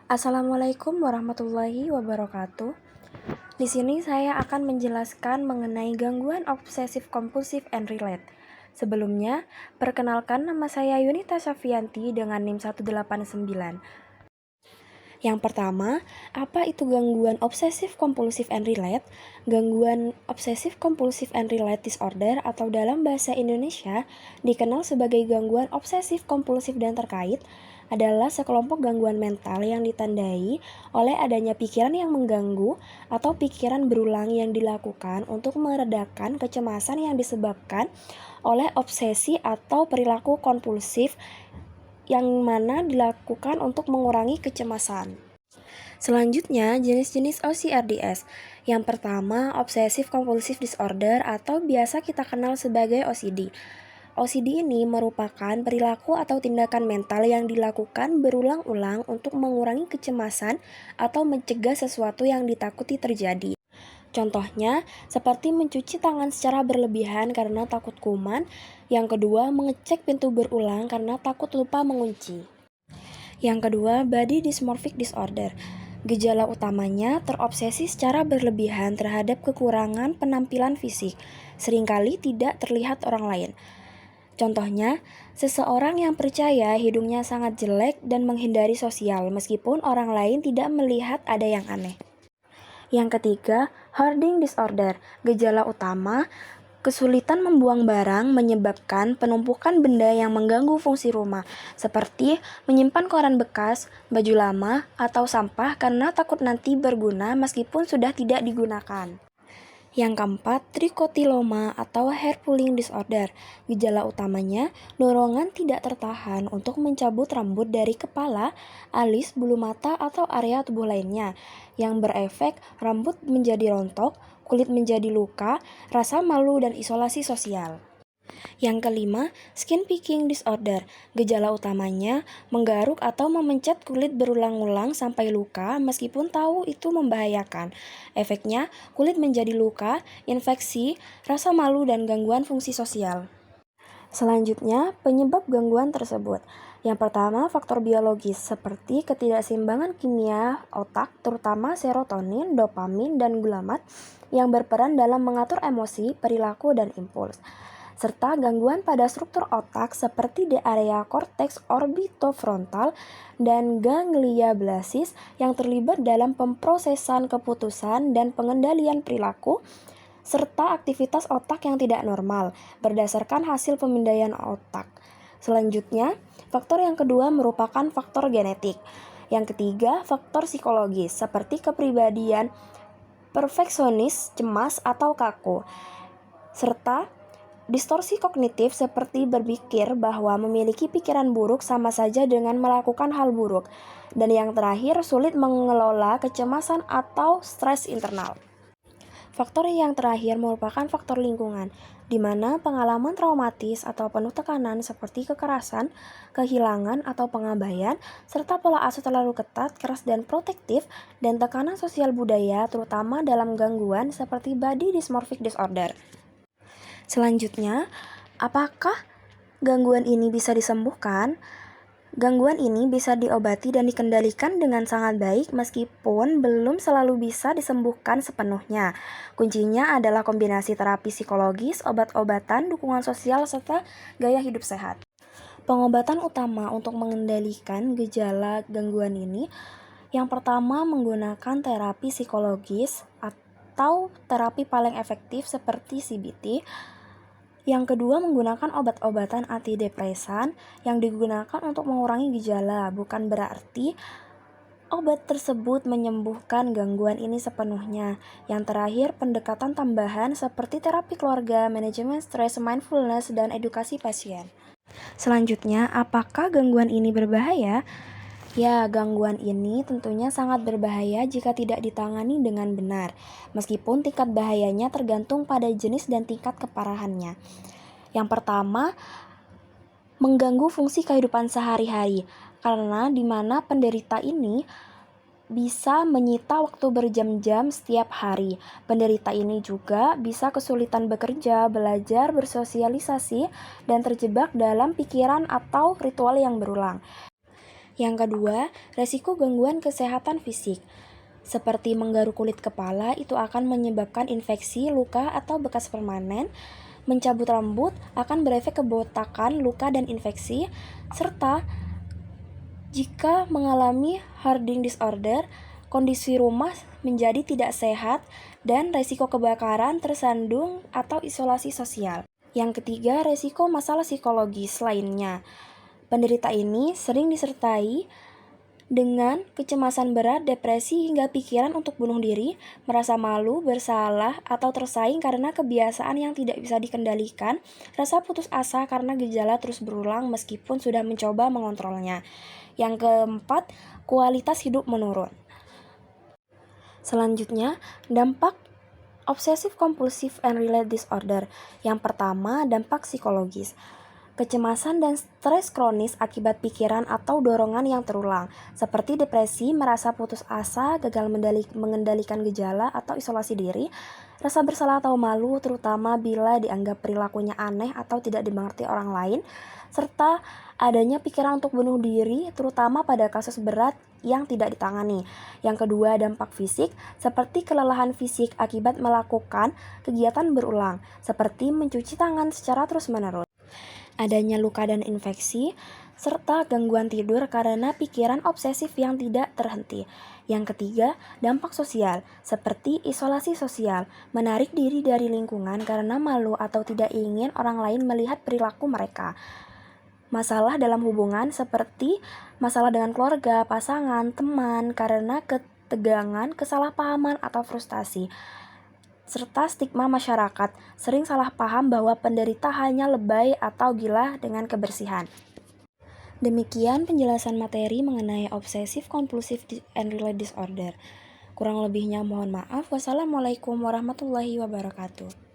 Assalamualaikum warahmatullahi wabarakatuh. Di sini saya akan menjelaskan mengenai gangguan obsesif kompulsif and relate. Sebelumnya, perkenalkan nama saya Yunita Syafianti dengan NIM 189. Yang pertama, apa itu gangguan obsesif kompulsif and relate? Gangguan obsesif kompulsif and relate disorder atau dalam bahasa Indonesia dikenal sebagai gangguan obsesif kompulsif dan terkait adalah sekelompok gangguan mental yang ditandai oleh adanya pikiran yang mengganggu atau pikiran berulang yang dilakukan untuk meredakan kecemasan yang disebabkan oleh obsesi atau perilaku kompulsif yang mana dilakukan untuk mengurangi kecemasan. Selanjutnya, jenis-jenis OCRDS. Yang pertama, Obsessive Compulsive Disorder atau biasa kita kenal sebagai OCD. OCD ini merupakan perilaku atau tindakan mental yang dilakukan berulang-ulang untuk mengurangi kecemasan atau mencegah sesuatu yang ditakuti terjadi. Contohnya, seperti mencuci tangan secara berlebihan karena takut kuman. Yang kedua, mengecek pintu berulang karena takut lupa mengunci. Yang kedua, Body Dysmorphic Disorder. Gejala utamanya terobsesi secara berlebihan terhadap kekurangan penampilan fisik, seringkali tidak terlihat orang lain. Contohnya, seseorang yang percaya hidungnya sangat jelek dan menghindari sosial meskipun orang lain tidak melihat ada yang aneh. Yang ketiga, hoarding disorder. Gejala utama, kesulitan membuang barang menyebabkan penumpukan benda yang mengganggu fungsi rumah, seperti menyimpan koran bekas, baju lama, atau sampah karena takut nanti berguna meskipun sudah tidak digunakan. Yang keempat, trichotilloma atau hair pulling disorder. Gejala utamanya, dorongan tidak tertahan untuk mencabut rambut dari kepala, alis, bulu mata, atau area tubuh lainnya, yang berefek rambut menjadi rontok, kulit menjadi luka, rasa malu, dan isolasi sosial. Yang kelima, skin picking disorder. Gejala utamanya menggaruk atau memencet kulit berulang-ulang sampai luka meskipun tahu itu membahayakan. Efeknya, kulit menjadi luka, infeksi, rasa malu, dan gangguan fungsi sosial. Selanjutnya, penyebab gangguan tersebut. Yang pertama, faktor biologis seperti ketidakseimbangan kimia otak, terutama serotonin, dopamin, dan glutamate yang berperan dalam mengatur emosi, perilaku, dan impuls, serta gangguan pada struktur otak seperti di area korteks orbitofrontal dan ganglia basis yang terlibat dalam pemrosesan keputusan dan pengendalian perilaku, serta aktivitas otak yang tidak normal berdasarkan hasil pemindaian otak. Selanjutnya, faktor yang kedua merupakan faktor genetik. Yang ketiga, faktor psikologis seperti kepribadian perfeksionis, cemas, atau kaku, serta distorsi kognitif seperti berpikir bahwa memiliki pikiran buruk sama saja dengan melakukan hal buruk. Dan yang terakhir, sulit mengelola kecemasan atau stres internal. Faktor yang terakhir merupakan faktor lingkungan, di mana pengalaman traumatis atau penuh tekanan seperti kekerasan, kehilangan atau pengabaian, serta pola asuh terlalu ketat, keras dan protektif, dan tekanan sosial budaya terutama dalam gangguan seperti body dysmorphic disorder. Selanjutnya, apakah gangguan ini bisa disembuhkan? Gangguan ini bisa diobati dan dikendalikan dengan sangat baik meskipun belum selalu bisa disembuhkan sepenuhnya. Kuncinya adalah kombinasi terapi psikologis, obat-obatan, dukungan sosial, serta gaya hidup sehat. Pengobatan utama untuk mengendalikan gejala gangguan ini, yang pertama menggunakan terapi psikologis atau terapi paling efektif seperti CBT. Yang kedua, menggunakan obat-obatan antidepresan yang digunakan untuk mengurangi gejala. Bukan berarti obat tersebut menyembuhkan gangguan ini sepenuhnya. Yang terakhir, pendekatan tambahan seperti terapi keluarga, manajemen stres, mindfulness, dan edukasi pasien. Selanjutnya, apakah gangguan ini berbahaya? Ya, gangguan ini tentunya sangat berbahaya jika tidak ditangani dengan benar, meskipun tingkat bahayanya tergantung pada jenis dan tingkat keparahannya. Yang pertama, mengganggu fungsi kehidupan sehari-hari, karena di mana penderita ini bisa menyita waktu berjam-jam setiap hari. Penderita ini juga bisa kesulitan bekerja, belajar, bersosialisasi, dan terjebak dalam pikiran atau ritual yang berulang. Yang kedua, resiko gangguan kesehatan fisik. Seperti menggaruk kulit kepala, itu akan menyebabkan infeksi, luka, atau bekas permanen. Mencabut rambut akan berefek kebotakan, luka, dan infeksi. Serta jika mengalami hoarding disorder, kondisi rumah menjadi tidak sehat, dan resiko kebakaran, tersandung, atau isolasi sosial. Yang ketiga, resiko masalah psikologis lainnya. Penderita ini sering disertai dengan kecemasan berat, depresi, hingga pikiran untuk bunuh diri, merasa malu, bersalah, atau tersaing karena kebiasaan yang tidak bisa dikendalikan, rasa putus asa karena gejala terus berulang meskipun sudah mencoba mengontrolnya. Yang keempat, kualitas hidup menurun. Selanjutnya, dampak obsessive compulsive and related disorder. Yang pertama, dampak psikologis. Kecemasan dan stres kronis akibat pikiran atau dorongan yang terulang, seperti depresi, merasa putus asa, gagal mengendalikan gejala atau isolasi diri, rasa bersalah atau malu, terutama bila dianggap perilakunya aneh atau tidak dimengerti orang lain, serta adanya pikiran untuk bunuh diri, terutama pada kasus berat yang tidak ditangani. Yang kedua, dampak fisik, seperti kelelahan fisik akibat melakukan kegiatan berulang, seperti mencuci tangan secara terus-menerus. Adanya luka dan infeksi, serta gangguan tidur karena pikiran obsesif yang tidak terhenti. Yang ketiga, dampak sosial, seperti isolasi sosial, menarik diri dari lingkungan karena malu atau tidak ingin orang lain melihat perilaku mereka. Masalah dalam hubungan seperti masalah dengan keluarga, pasangan, teman, karena ketegangan, kesalahpahaman, atau frustasi. Serta stigma masyarakat, sering salah paham bahwa penderita hanya lebay atau gila dengan kebersihan. Demikian penjelasan materi mengenai obsessive compulsive and related disorder. Kurang lebihnya mohon maaf. Wassalamualaikum warahmatullahi wabarakatuh.